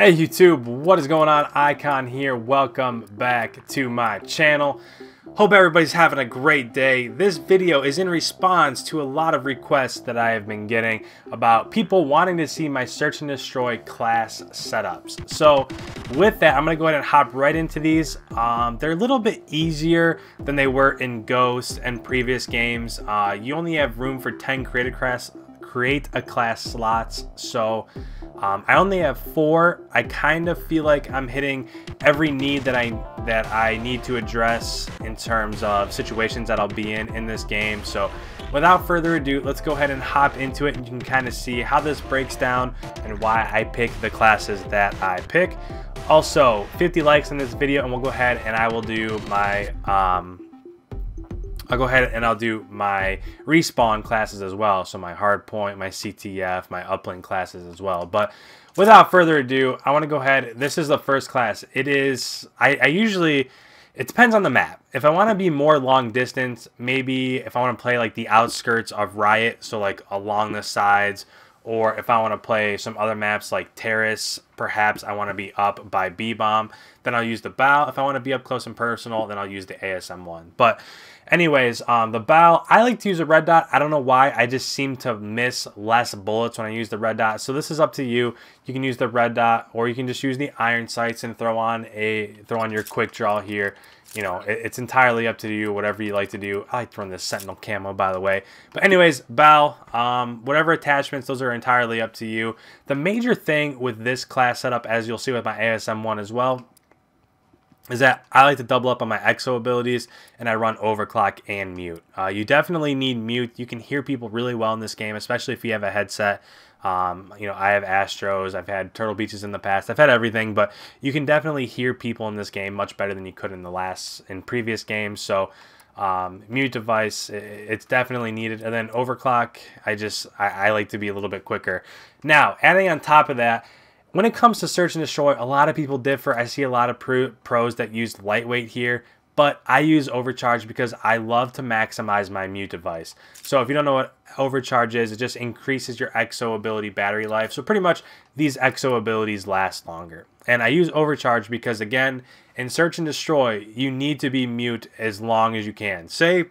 Hey YouTube, what is going on? Icon here. Welcome back to my channel. Hope everybody's having a great day. This video is in response to a lot of requests that I have been getting about people wanting to see my search and destroy class setups. So with that, I'm going to go ahead and hop right into these. They're a little bit easier than they were in Ghost and previous games. You only have room for 10 create a class slots, so I only have 4. I kind of feel like I'm hitting every need that I need to address in terms of situations that I'll be in this game. So without further ado, let's go ahead and hop into it, and you can kind of see how this breaks down and why I pick the classes that I pick. Also, 50 likes in this video and we'll go ahead and I will do my I'll do my respawn classes as well. So my hardpoint, my CTF, my uplink classes as well. But without further ado, I want to go ahead. This is the first class. It is, I usually, it depends on the map. If I want to be more long distance, maybe if I want to play like the outskirts of Riot, so like along the sides, or if I want to play some other maps like Terrace, perhaps I want to be up by B-Bomb, then I'll use the bow. If I want to be up close and personal, then I'll use the ASM1. But anyways, the bow, I like to use a red dot. I don't know why. I just seem to miss less bullets when I use the red dot. So this is up to you. You can use the red dot, or you can just use the iron sights and throw on your quick draw here. You know, it's entirely up to you, whatever you like to do. I like to run this Sentinel camo, by the way. But anyways, bow, whatever attachments, those are entirely up to you. The major thing with this class setup, as you'll see with my ASM1 as well, is that I like to double up on my exo abilities, and I run overclock and mute. You definitely need mute. You can hear people really well in this game, especially if you have a headset. You know, I have Astros, I've had Turtle Beaches in the past, I've had everything, but you can definitely hear people in this game much better than you could in previous games. So mute device, it's definitely needed. And then overclock, I like to be a little bit quicker. Now, adding on top of that, when it comes to search and destroy, a lot of people differ. I see a lot of pros that use lightweight here, but I use overcharge because I love to maximize my mute device. So if you don't know what overcharge is, it just increases your exo ability battery life. So pretty much these exo abilities last longer. And I use overcharge because, again, in search and destroy, you need to be mute as long as you can. Say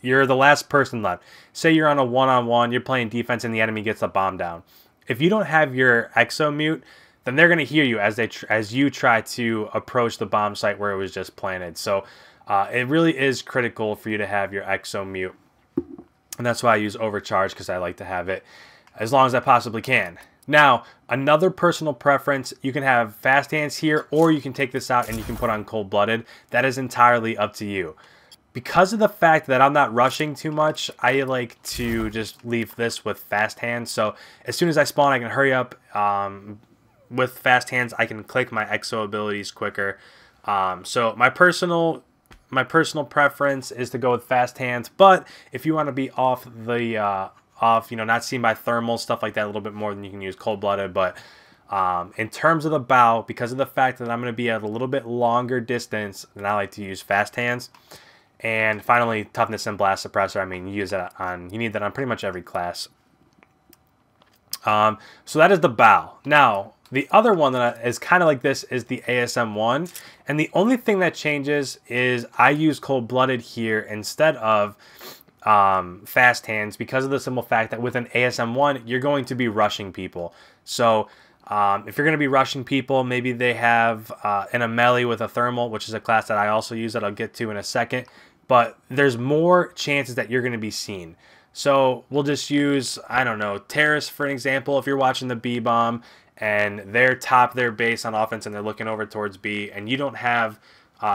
you're the last person left. Say you're on a one-on-one, you're playing defense and the enemy gets the bomb down. If you don't have your exo mute, then they're going to hear you as you try to approach the bomb site where it was just planted. So it really is critical for you to have your exo mute. And that's why I use overcharge, because I like to have it as long as I possibly can. Now, another personal preference, you can have fast hands here, or you can take this out and you can put on cold-blooded. That is entirely up to you. Because of the fact that I'm not rushing too much, I like to just leave this with fast hands. So as soon as I spawn, I can hurry up. With fast hands, I can click my exo abilities quicker. So my personal preference is to go with fast hands. But if you want to be off the you know, not seen by thermal, stuff like that a little bit more, then you can use cold-blooded. But in terms of the bow, because of the fact that I'm going to be at a little bit longer distance, then I like to use fast hands. And finally, toughness and blast suppressor. I mean, you need that on pretty much every class. So that is the bow. Now, the other one that is kind of like this is the ASM1. And the only thing that changes is I use cold-blooded here instead of fast hands, because of the simple fact that with an ASM1, you're going to be rushing people. So if you're going to be rushing people, maybe they have a melee with a thermal, which is a class that I also use that I'll get to in a second. But there's more chances that you're going to be seen. So we'll just use, I don't know, Terrace for an example. If you're watching the B-Bomb and they're top their base on offense and they're looking over towards B, and you don't have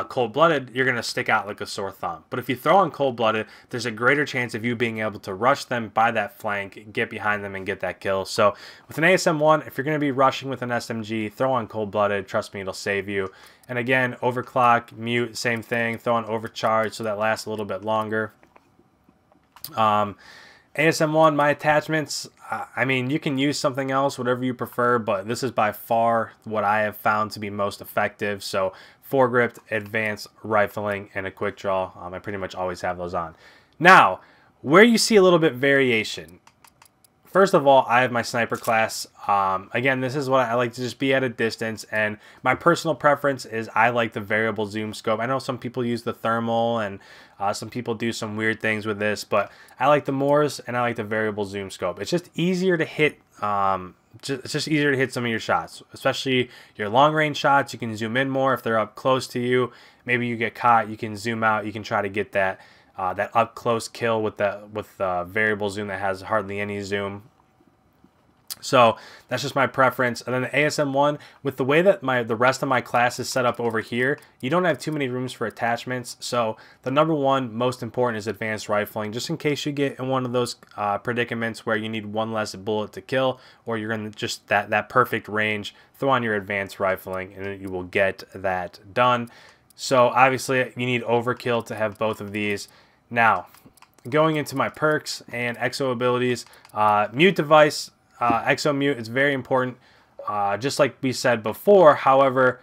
cold-blooded, you're going to stick out like a sore thumb. But if you throw on cold-blooded, there's a greater chance of you being able to rush them by that flank, get behind them, and get that kill. So with an ASM1, if you're going to be rushing with an SMG, throw on cold-blooded. Trust me, it'll save you. And again, overclock, mute, same thing. Throw on overcharge so that lasts a little bit longer. ASM1, my attachments, I mean, you can use something else, whatever you prefer, but this is by far what I have found to be most effective. So foregrip, advanced rifling, and a quick draw. I pretty much always have those on. Now, where you see a little bit variation, first of all, I have my sniper class. Again, this is what I like to just be at a distance, and my personal preference is I like the variable zoom scope. I know some people use the thermal, and some people do some weird things with this, but I like the Moors and I like the variable zoom scope. It's just easier to hit. It's just easier to hit some of your shots, especially your long range shots. You can zoom in more if they're up close to you. Maybe you get caught, you can zoom out. You can try to get that that up close kill with the variable zoom that has hardly any zoom. So that's just my preference. And then the ASM1, with the way that the rest of my class is set up over here, you don't have too many rooms for attachments. So the number one most important is advanced rifling, just in case you get in one of those predicaments where you need one less bullet to kill, or you're in just that perfect range. Throw on your advanced rifling and you will get that done. So obviously you need overkill to have both of these. Now, going into my perks and exo abilities, mute device. Exo mute is very important, just like we said before. However,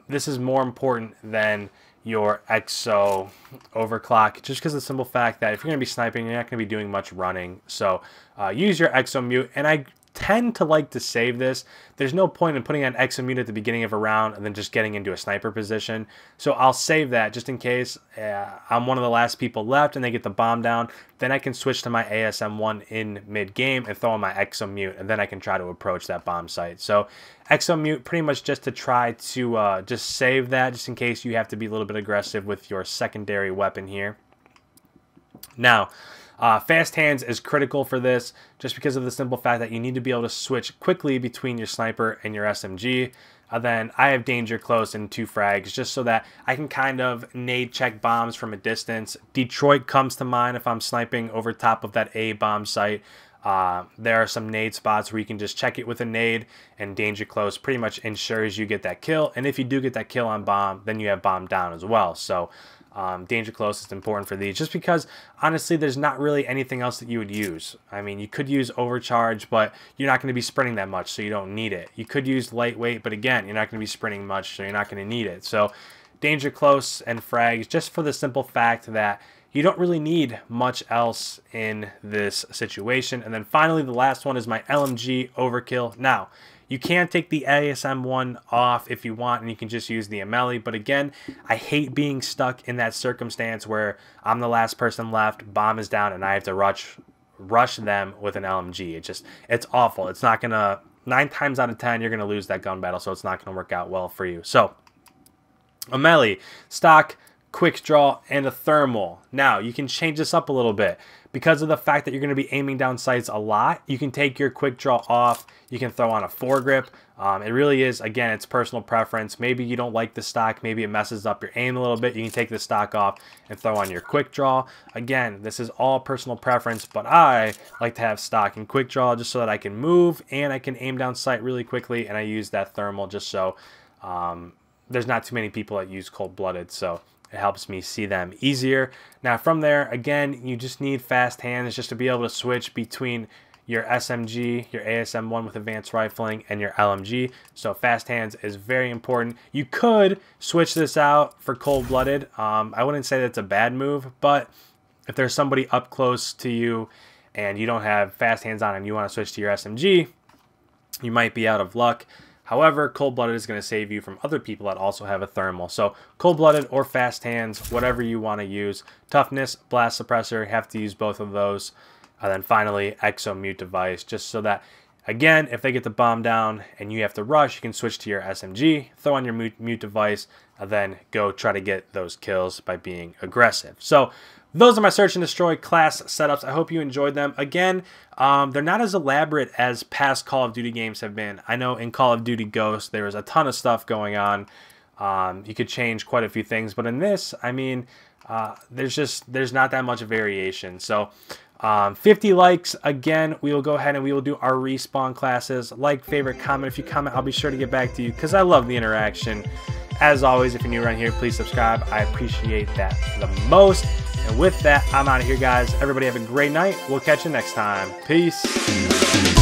this is more important than your exo overclock, just because of the simple fact that if you're going to be sniping, you're not going to be doing much running. So use your exo mute, and I tend to like to save this. There's no point in putting on exo mute at the beginning of a round and then just getting into a sniper position. So I'll save that just in case I'm one of the last people left and they get the bomb down. Then I can switch to my ASM1 in mid-game and throw on my exo mute, and then I can try to approach that bomb site. So exo mute pretty much just to try to just save that, just in case you have to be a little bit aggressive with your secondary weapon here. Now, fast hands is critical for this, just because of the simple fact that you need to be able to switch quickly between your sniper and your SMG. Then I have danger close and 2 frags, just so that I can kind of nade check bombs from a distance. Detroit comes to mind if I'm sniping over top of that A bomb site. There are some nade spots where you can just check it with a nade, and danger close pretty much ensures you get that kill. And if you do get that kill on bomb, then you have bomb down as well. So danger close is important for these, just because honestly there's not really anything else that you would use. I mean, you could use overcharge, but you're not going to be sprinting that much, so you don't need it. You could use lightweight, but again, you're not going to be sprinting much, so you're not going to need it. So danger close and frags, just for the simple fact that you don't really need much else in this situation. And then finally, the last one is my LMG overkill. Now, you can take the ASM1 off if you want, and you can just use the MLE. But again, I hate being stuck in that circumstance where I'm the last person left, bomb is down, and I have to rush them with an LMG. It's awful. It's not gonna, 9 times out of 10, you're gonna lose that gun battle, so it's not gonna work out well for you. So, a melee, stock, quick draw, and a thermal. Now, you can change this up a little bit. Because of the fact that you're going to be aiming down sights a lot, you can take your quick draw off. You can throw on a foregrip. It really is, again, it's personal preference. Maybe you don't like the stock. Maybe it messes up your aim a little bit. You can take the stock off and throw on your quick draw. Again, this is all personal preference, but I like to have stock and quick draw just so that I can move and I can aim down sight really quickly, and I use that thermal just so there's not too many people that use cold-blooded, so it helps me see them easier. Now from there, again, you just need fast hands just to be able to switch between your SMG, your ASM1 with advanced rifling, and your LMG. So fast hands is very important. You could switch this out for cold-blooded. I wouldn't say that's a bad move, but if there's somebody up close to you and you don't have fast hands on and you want to switch to your SMG, you might be out of luck. However, cold-blooded is going to save you from other people that also have a thermal. So cold-blooded or fast hands, whatever you want to use. Toughness, blast suppressor, you have to use both of those. And then finally, exo mute device, just so that, again, if they get the bomb down and you have to rush, you can switch to your SMG, throw on your mute device, and then go try to get those kills by being aggressive. So those are my search and destroy class setups. I hope you enjoyed them. Again, they're not as elaborate as past Call of Duty games have been. I know in Call of Duty Ghost, there was a ton of stuff going on. You could change quite a few things, but in this, I mean, there's not that much variation. So 50 likes, again, we will go ahead and we will do our respawn classes. Like, favorite, comment. If you comment, I'll be sure to get back to you because I love the interaction. As always, if you're new around here, please subscribe. I appreciate that the most. And with that, I'm out of here, guys. Everybody have a great night. We'll catch you next time. Peace.